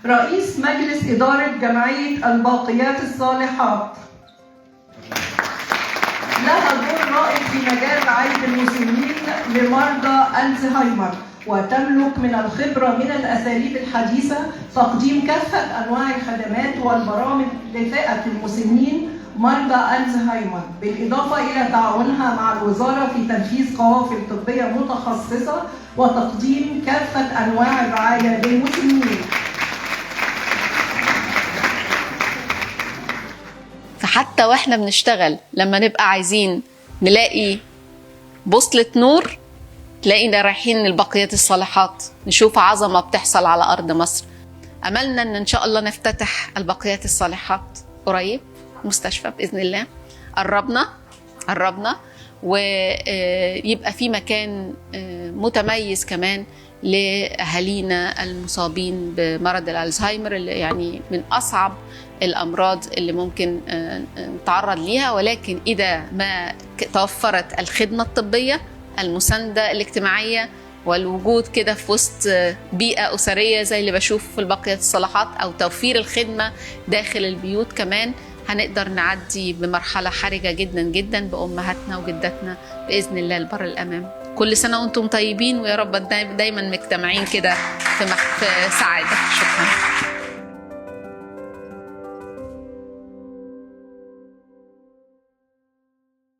رئيس مجلس إدارة جمعية الباقيات الصالحات، لها دور رائد في مجال رعاية المسنين لمرضى ألزهايمر، وتملك من الخبرة من الأساليب الحديثة تقديم كافة أنواع الخدمات والبرامج لفئة المسنين مرضى ألزهايمر، بالإضافة إلى تعاونها مع الوزارة في تنفيذ قوافل طبية متخصصة وتقديم كافة أنواع الرعاية للمسنين. فحتى واحنا بنشتغل لما نبقى عايزين نلاقي بوصلة نور، تلاقينا رايحين البقيات الصالحات نشوف عظمة بتحصل على أرض مصر. أملنا إن شاء الله نفتتح البقيات الصالحات قريب، مستشفى بإذن الله. قربنا ويبقى في مكان متميز كمان لأهالينا المصابين بمرض الألزهايمر، اللي يعني من أصعب الأمراض اللي ممكن نتعرض ليها، ولكن إذا ما توفرت الخدمة الطبية، المساندة الاجتماعية، والوجود كده في وسط بيئة أسرية زي اللي بشوف في البقيات الصالحات، أو توفير الخدمة داخل البيوت كمان، هنقدر نعدي بمرحلة حرجة جدا جدا بأمهاتنا وجداتنا بإذن الله لبر الأمام. كل سنة وأنتم طيبين، ويا رب دايما مجتمعين كده في سعادة. شكرا.